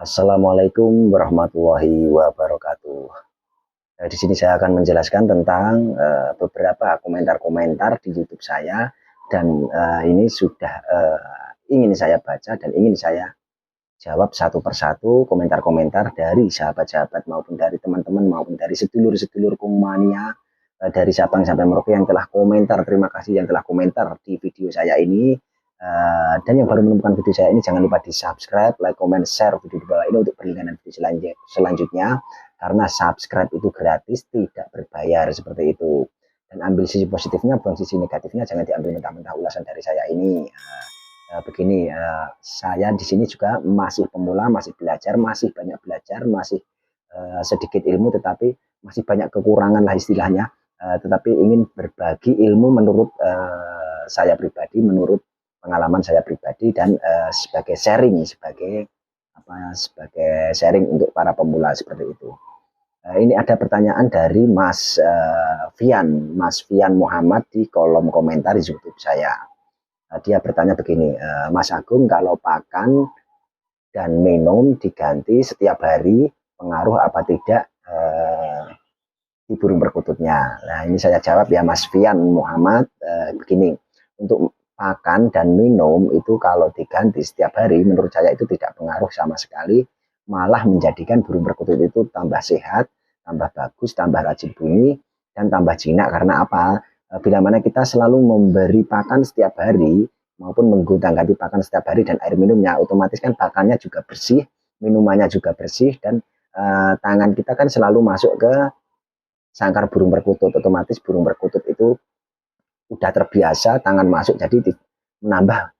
Assalamualaikum warahmatullahi wabarakatuh. Di sini saya akan menjelaskan tentang beberapa komentar-komentar di YouTube saya dan ini sudah ingin saya baca dan ingin saya jawab satu persatu komentar-komentar dari sahabat-sahabat maupun dari teman-teman maupun dari sedulur-sedulur Kumania, dari Sabang sampai Merauke yang telah komentar. Terima kasih yang telah komentar di video saya ini. Dan yang baru menemukan video saya ini jangan lupa di subscribe, like, comment, share video di bawah ini untuk berlangganan video selanjutnya, karena subscribe itu gratis, tidak berbayar seperti itu. Dan ambil sisi positifnya, buang sisi negatifnya, jangan diambil mentah-mentah ulasan dari saya ini. Begini, saya di sini juga masih pemula, masih belajar, masih banyak belajar, masih sedikit ilmu, tetapi masih banyak kekurangan lah istilahnya. Tetapi ingin berbagi ilmu menurut saya pribadi, menurut pengalaman saya pribadi, dan sebagai sharing, sebagai sharing untuk para pemula seperti itu. Ini ada pertanyaan dari Mas Fian Muhammad di kolom komentar di YouTube saya. Dia bertanya begini, Mas Agung, kalau pakan dan minum diganti setiap hari pengaruh apa tidak di burung perkututnya? Nah, ini saya jawab ya Mas Fian Muhammad, begini, untuk makan dan minum itu kalau diganti setiap hari menurut saya itu tidak pengaruh sama sekali, malah menjadikan burung perkutut itu tambah sehat, tambah bagus, tambah rajin bunyi, dan tambah jinak. Karena apa? Bila mana kita selalu memberi pakan setiap hari maupun menggonta-ganti pakan setiap hari dan air minumnya, otomatis kan pakannya juga bersih, minumannya juga bersih, dan tangan kita kan selalu masuk ke sangkar burung perkutut. Otomatis burung perkutut itu udah terbiasa tangan masuk, jadi menambah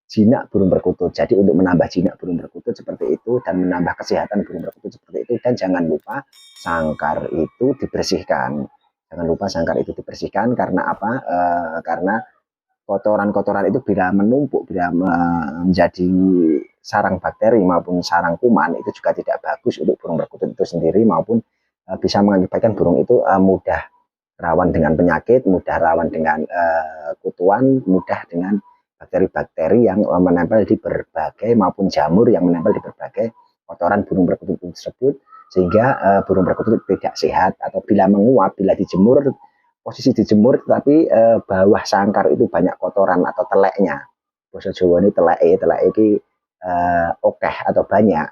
jinak burung perkutut. Jadi untuk menambah jinak burung perkutut seperti itu dan menambah kesehatan burung perkutut seperti itu, dan jangan lupa sangkar itu dibersihkan. Jangan lupa sangkar itu dibersihkan, karena apa? Karena kotoran-kotoran itu bila menumpuk, bila menjadi sarang bakteri maupun sarang kuman, itu juga tidak bagus untuk burung perkutut itu sendiri, maupun bisa mengakibatkan burung itu mudah rawan dengan penyakit, mudah rawan dengan kutuan, mudah dengan bakteri-bakteri yang menempel di berbagai maupun jamur yang menempel di berbagai kotoran burung perkutut tersebut, sehingga burung perkutut tidak sehat. Atau bila menguap, bila dijemur, posisi dijemur tetapi bawah sangkar itu banyak kotoran atau teleknya, bahasa Jawa ini telek ini okeh atau banyak,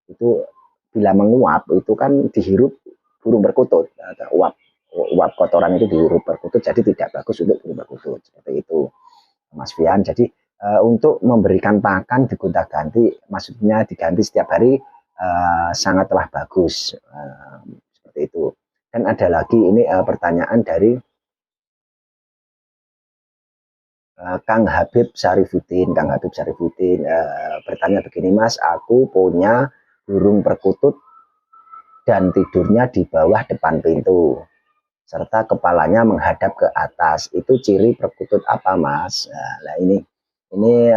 itu bila menguap itu kan dihirup burung perkutut, uap kotoran itu dihirup perkutut, jadi tidak bagus untuk burung perkutut seperti itu Mas Fian. Jadi untuk memberikan pakan digonta-ganti, maksudnya diganti setiap hari, sangatlah bagus, seperti itu. Dan ada lagi ini pertanyaan dari Kang Habib Syarifuddin. Kang Habib Syarifuddin bertanya begini, Mas, aku punya burung perkutut dan tidurnya di bawah depan pintu, serta kepalanya menghadap ke atas. Itu ciri perkutut apa, Mas? Nah, ini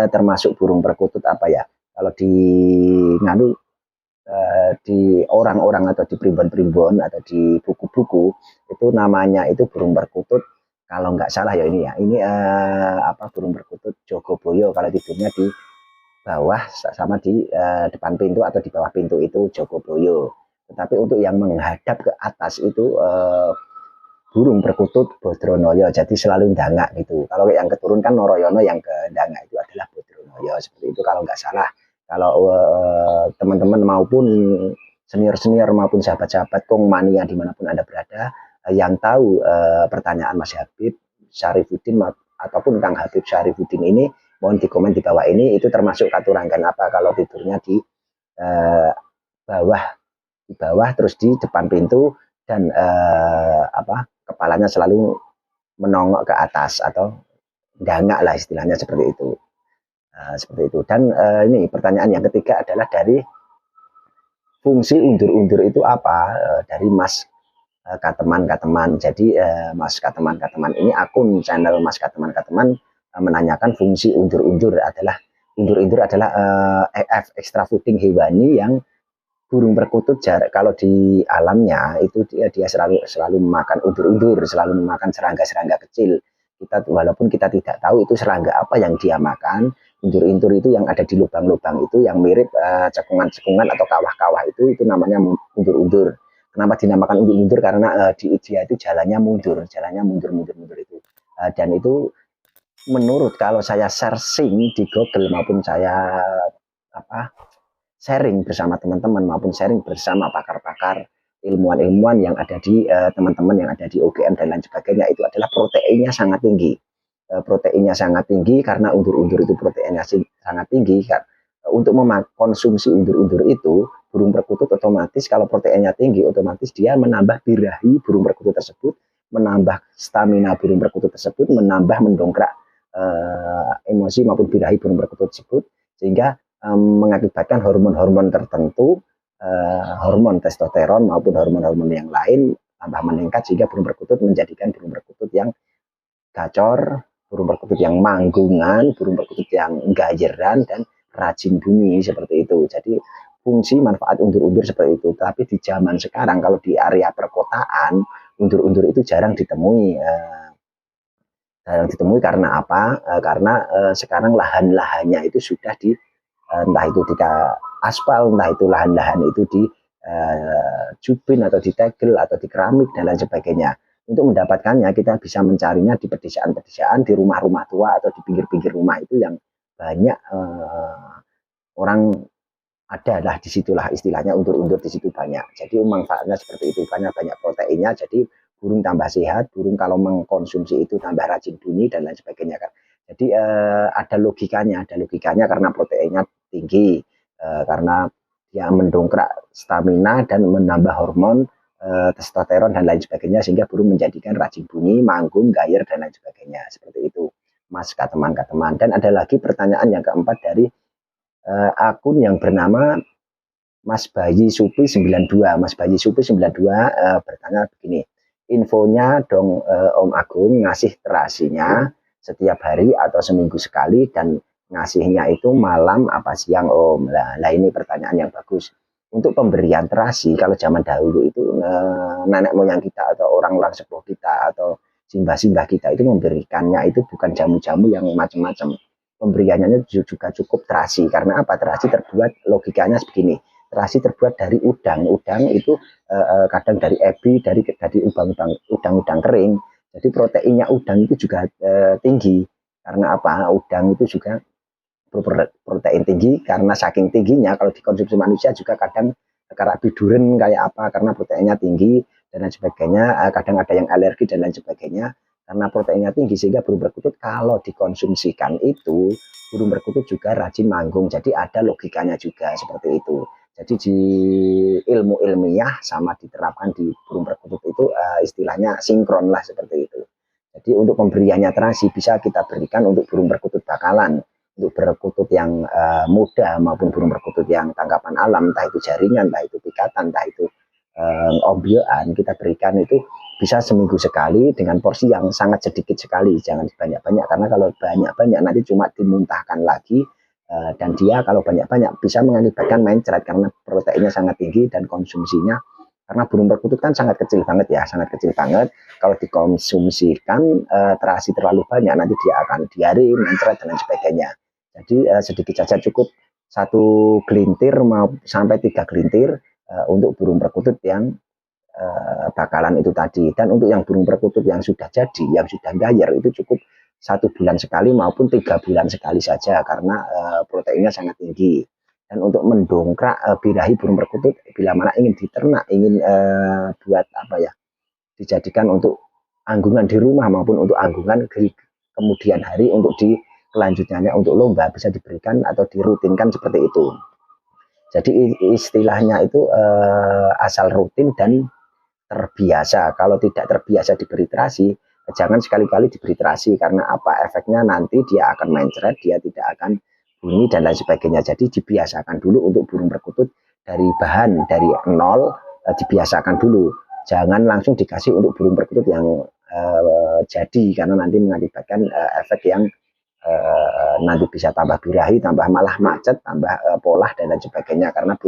termasuk burung perkutut apa ya? Kalau di nganu, di orang-orang atau di primbon-primbon atau di buku-buku itu namanya itu burung perkutut, kalau nggak salah ya ini ya. Ini burung perkutut Jogoboyo, kalau tidurnya di bawah sama di depan pintu atau di bawah pintu itu Jogoboyo. Tetapi untuk yang menghadap ke atas itu burung perkutut Bodronoyo, jadi selalu dangak gitu. Kalau yang keturun kan Noroyono, yang ke dangak itu adalah Bodronoyo, seperti itu kalau nggak salah. Kalau teman-teman maupun senior-senior maupun sahabat-sahabat Kongmania dimanapun Anda berada, yang tahu pertanyaan Mas Habib Syarifuddin ataupun Kang Habib Syarifuddin ini, mohon di komen di bawah ini, itu termasuk katurangan apa kalau tidurnya di bawah terus di depan pintu, dan kepalanya selalu menongok ke atas atau dangak lah istilahnya seperti itu. Seperti itu. Dan ini pertanyaan yang ketiga adalah dari fungsi undur-undur itu apa, dari Mas Kateman. Jadi Mas Kateman ini, akun channel Mas Kateman menanyakan fungsi undur-undur adalah EF, extra fooding hewani, yang burung perkutut kalau di alamnya itu dia selalu memakan undur-undur, selalu memakan serangga-serangga kecil. Walaupun kita tidak tahu itu serangga apa yang dia makan, Undur-undur itu yang ada di lubang-lubang itu yang mirip cekungan-cekungan atau kawah-kawah itu namanya undur-undur. Kenapa dinamakan undur-undur? Karena dia itu jalannya mundur itu. Dan itu menurut kalau saya searching di Google maupun saya sharing bersama teman-teman maupun sharing bersama pakar-pakar ilmuwan-ilmuwan yang ada di teman-teman yang ada di UGM dan lain sebagainya, itu adalah proteinnya sangat tinggi. Proteinnya sangat tinggi karena undur-undur itu proteinnya sangat tinggi kan. Untuk mengkonsumsi undur-undur itu, burung perkutut otomatis kalau proteinnya tinggi, otomatis dia menambah birahi burung perkutut tersebut, menambah stamina burung perkutut tersebut, menambah mendongkrak emosi maupun birahi burung perkutut tersebut, sehingga mengakibatkan hormon-hormon tertentu, hormon testosteron maupun hormon-hormon yang lain tambah meningkat, sehingga burung perkutut menjadikan burung perkutut yang gacor, burung perkutut yang manggungan, burung perkutut yang gajeran dan rajin bunyi seperti itu. Jadi fungsi manfaat undur-undur seperti itu. Tapi di zaman sekarang kalau di area perkotaan, undur-undur itu jarang ditemui. Jarang ditemui karena apa? Karena sekarang lahan-lahannya itu sudah di entah itu di aspal, entah itu lahan-lahan itu di jubin atau di tegel atau di keramik dan lain sebagainya. Untuk mendapatkannya kita bisa mencarinya di pedesaan-pedesaan, di rumah-rumah tua atau di pinggir-pinggir rumah itu yang banyak orang ada lah, disitulah istilahnya undur-undur di situ banyak. Jadi manfaatnya seperti itu, banyak proteinnya. Jadi burung tambah sehat, burung kalau mengkonsumsi itu tambah rajin bunyi dan lain sebagainya kan. Jadi ada logikanya karena proteinnya tinggi, karena dia mendongkrak stamina dan menambah hormon testosteron dan lain sebagainya, sehingga burung menjadikan rajin bunyi, manggung, gayer dan lain sebagainya. Seperti itu, Mas Kateman. Dan ada lagi pertanyaan yang keempat dari akun yang bernama Mas Bayi Supi 92. Mas Bayi Supi 92 bertanya begini, infonya dong Om Agung, ngasih terasinya setiap hari atau seminggu sekali dan ngasihnya itu malam apa siang Om. Nah ini pertanyaan yang bagus. Untuk pemberian terasi kalau zaman dahulu itu nenek moyang kita atau orang-orang sepuh kita atau simbah-simbah kita itu memberikannya itu bukan jamu-jamu yang macam-macam. Pemberiannya juga cukup terasi. Karena apa? Terasi terbuat, logikanya begini, terasi terbuat dari udang itu kadang dari ebi, dari udang kering. Jadi proteinnya udang itu juga tinggi. Karena apa? Udang itu juga protein tinggi, karena saking tingginya kalau dikonsumsi manusia juga kadang kayak biduren kayak apa, karena proteinnya tinggi dan lain sebagainya. Kadang ada yang alergi dan lain sebagainya karena proteinnya tinggi, sehingga burung perkutut kalau dikonsumsikan itu burung perkutut juga rajin manggung. Jadi ada logikanya juga seperti itu. Jadi di ilmu ilmiah sama diterapkan di burung perkutut itu istilahnya sinkron lah seperti itu. Jadi untuk pemberiannya terasi bisa kita berikan untuk burung perkutut bakalan, untuk perkutut yang muda maupun burung perkutut yang tangkapan alam, entah itu jaringan, entah itu pikatan, entah itu ombyoan, kita berikan itu bisa seminggu sekali dengan porsi yang sangat sedikit sekali, jangan banyak-banyak, karena kalau banyak-banyak nanti cuma dimuntahkan lagi, dan dia kalau banyak-banyak bisa mengakibatkan mencret karena proteinnya sangat tinggi dan konsumsinya, karena burung perkutut kan sangat kecil banget ya, sangat kecil banget. Kalau dikonsumsikan terasi terlalu banyak nanti dia akan diare, mencret dan lain sebagainya. Jadi sedikit saja cukup 1 gelintir sampai 3 gelintir untuk burung perkutut yang bakalan itu tadi. Dan untuk yang burung perkutut yang sudah jadi, yang sudah gayer, itu cukup 1 bulan sekali maupun 3 bulan sekali saja karena proteinnya sangat tinggi. Dan untuk mendongkrak birahi burung perkutut bila mana ingin diternak, ingin buat apa ya, dijadikan untuk anggungan di rumah maupun untuk anggungan kemudian hari untuk di kelanjutannya untuk lomba, bisa diberikan atau dirutinkan seperti itu. Jadi istilahnya itu asal rutin dan terbiasa. Kalau tidak terbiasa diberi terasi, jangan sekali-kali diberi terasi, karena apa? Efeknya nanti dia akan mencret, dia tidak akan bunyi dan lain sebagainya. Jadi dibiasakan dulu untuk burung perkutut dari bahan dari nol, dibiasakan dulu. Jangan langsung dikasih untuk burung perkutut yang jadi, karena nanti mengakibatkan efek yang nanti bisa tambah birahi, tambah malah macet, tambah polah dan lain sebagainya. Karena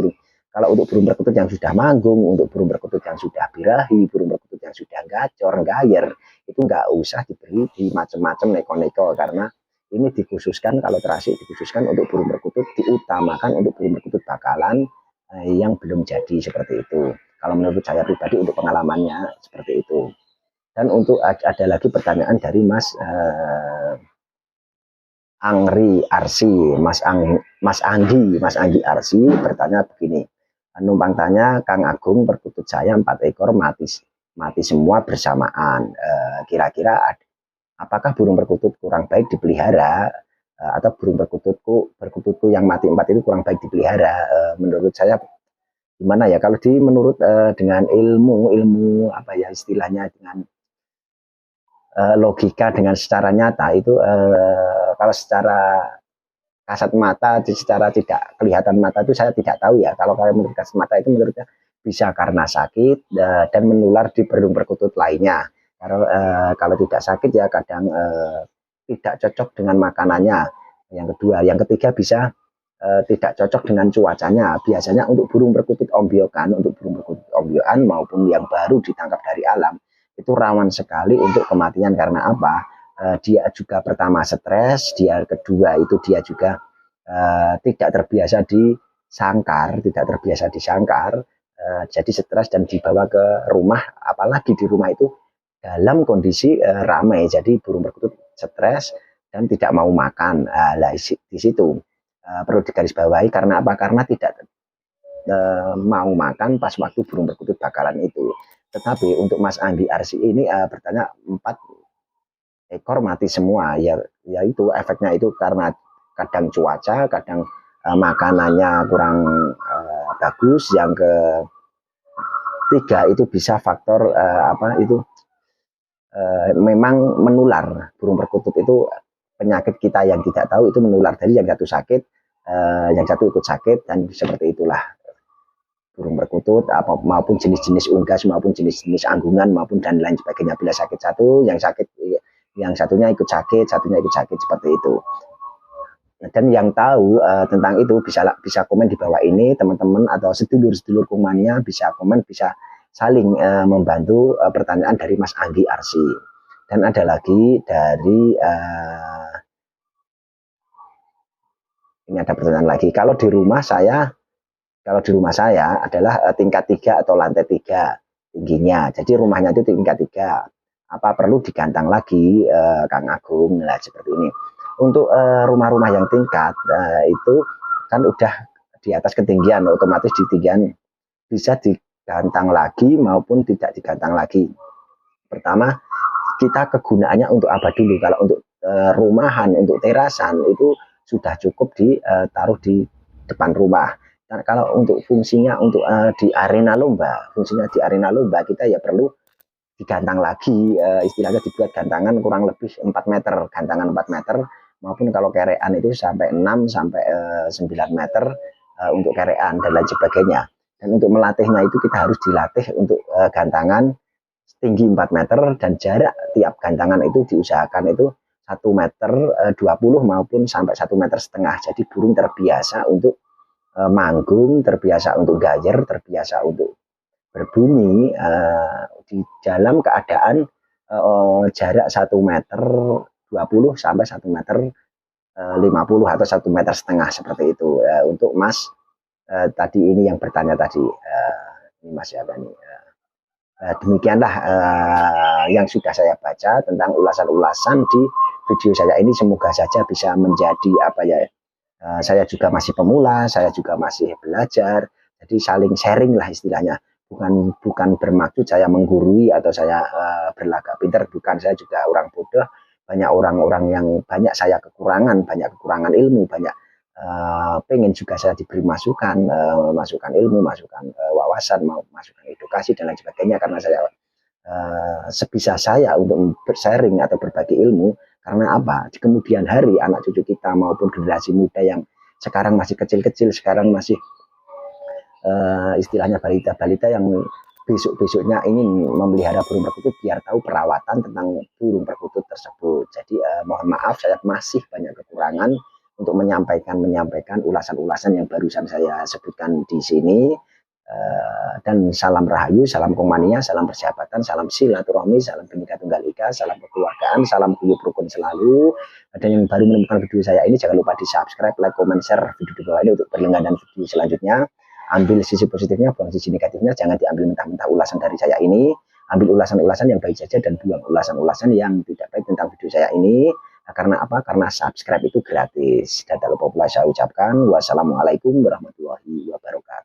kalau untuk burung perkutut yang sudah manggung, untuk burung perkutut yang sudah birahi, burung perkutut yang sudah gacor, gayer, itu nggak usah diberi di macam-macam neko-neko, karena ini dikhususkan, kalau terasi dikhususkan untuk burung perkutut, diutamakan untuk burung perkutut bakalan yang belum jadi seperti itu. Kalau menurut saya pribadi untuk pengalamannya seperti itu. Dan untuk ada lagi pertanyaan dari Mas Angri Arsi, Mas Anggi Arsi bertanya begini. Numpang tanya, Kang Agung, perkutut saya 4 ekor mati semua bersamaan. Kira-kira apakah burung perkutut kurang baik dipelihara atau burung perkututku yang mati 4 itu kurang baik dipelihara? Menurut saya gimana ya, kalau menurut dengan ilmu apa ya istilahnya, dengan logika, dengan secara nyata itu kalau secara kasat mata, secara tidak kelihatan mata itu saya tidak tahu ya. Kalau menurut kasat mata itu menurutnya bisa karena sakit dan menular di burung perkutut lainnya. Kalau tidak sakit ya kadang tidak cocok dengan makanannya. Yang kedua, yang ketiga bisa tidak cocok dengan cuacanya. Biasanya untuk burung perkutut ombyokan, maupun yang baru ditangkap dari alam, itu rawan sekali untuk kematian. Karena apa? Dia juga pertama stres, dia kedua itu dia juga tidak terbiasa disangkar, jadi stres dan dibawa ke rumah, apalagi di rumah itu dalam kondisi ramai, jadi burung perkutut stres dan tidak mau makan. Di situ perlu digarisbawahi, karena apa? Karena tidak mau makan pas waktu burung perkutut bakalan itu. Tetapi untuk Mas Andi Arsi ini bertanya 4 ekor mati semua, ya itu efeknya itu karena kadang cuaca, kadang makanannya kurang bagus. Yang ketiga itu bisa faktor memang menular. Burung perkutut itu penyakit kita yang tidak tahu itu menular, dari yang satu sakit, yang satu ikut sakit, dan seperti itulah burung perkutut maupun jenis-jenis unggas, maupun jenis-jenis anggungan, maupun dan lain sebagainya. Bila sakit satu, yang satunya ikut sakit, seperti itu. Dan yang tahu tentang itu bisa komen di bawah ini, teman-teman atau sedulur-sedulur Kungmania bisa komen, bisa saling membantu pertanyaan dari Mas Anggi Arsi. Dan ada lagi dari ini ada pertanyaan lagi, kalau di rumah saya adalah tingkat 3 atau lantai 3 tingginya, jadi rumahnya itu tingkat 3, apa perlu digantang lagi Kang Agung? Nah, seperti ini. Untuk rumah-rumah yang tingkat itu kan udah di atas ketinggian, otomatis di tinggian bisa digantang lagi maupun tidak digantang lagi. Pertama, kita kegunaannya untuk apa dulu? Kalau untuk rumahan, untuk terasan itu sudah cukup ditaruh di depan rumah. Dan kalau untuk fungsinya untuk di arena lomba, kita ya perlu digantang lagi, istilahnya dibuat gantangan kurang lebih 4 meter, gantangan 4 meter, maupun kalau kerean itu sampai 6 sampai 9 meter untuk kerean dan lain sebagainya. Dan untuk melatihnya itu kita harus dilatih untuk gantangan tinggi 4 meter, dan jarak tiap gantangan itu diusahakan itu 1 meter 20 maupun sampai 1 meter setengah. Jadi burung terbiasa untuk manggung, terbiasa untuk gayer, terbiasa untuk berbunyi di dalam keadaan jarak 1 meter 20 sampai 1 meter 50 atau 1 meter setengah, seperti itu. Untuk Mas tadi ini yang bertanya tadi, ini Mas siapa nih? Demikianlah yang sudah saya baca tentang ulasan-ulasan di video saya ini. Semoga saja bisa menjadi apa ya, saya juga masih pemula, saya juga masih belajar, jadi saling sharing lah istilahnya. Bukan bermaksud saya menggurui atau saya berlagak pintar, bukan. Saya juga orang bodoh, banyak orang-orang yang banyak kekurangan ilmu, banyak pengen juga saya diberi masukan ilmu, masukan wawasan, masukan edukasi dan lain sebagainya, karena saya sebisa saya untuk bersharing atau berbagi ilmu. Karena apa? Di kemudian hari anak cucu kita maupun generasi muda yang sekarang masih kecil-kecil, sekarang masih istilahnya balita-balita yang besok-besoknya ingin memelihara burung perkutut, biar tahu perawatan tentang burung perkutut tersebut. Jadi mohon maaf, saya masih banyak kekurangan untuk menyampaikan ulasan-ulasan yang barusan saya sebutkan di sini. Dan salam rahayu, salam Kungmania, salam persahabatan, salam silaturahmi, salam Bhinneka Tunggal Ika. keluarga, salam kekeluargaan, salam guyub rukun selalu. Ada yang baru menemukan video saya ini, jangan lupa di subscribe, like, comment, share video di bawah ini untuk berlangganan video selanjutnya. Ambil sisi positifnya, buang sisi negatifnya, jangan diambil mentah-mentah ulasan dari saya ini. Ambil ulasan-ulasan yang baik saja dan buang ulasan-ulasan yang tidak baik tentang video saya ini. Nah, karena apa? Karena subscribe itu gratis. Dan tak lupa pula saya ucapkan wassalamualaikum warahmatullahi wabarakatuh.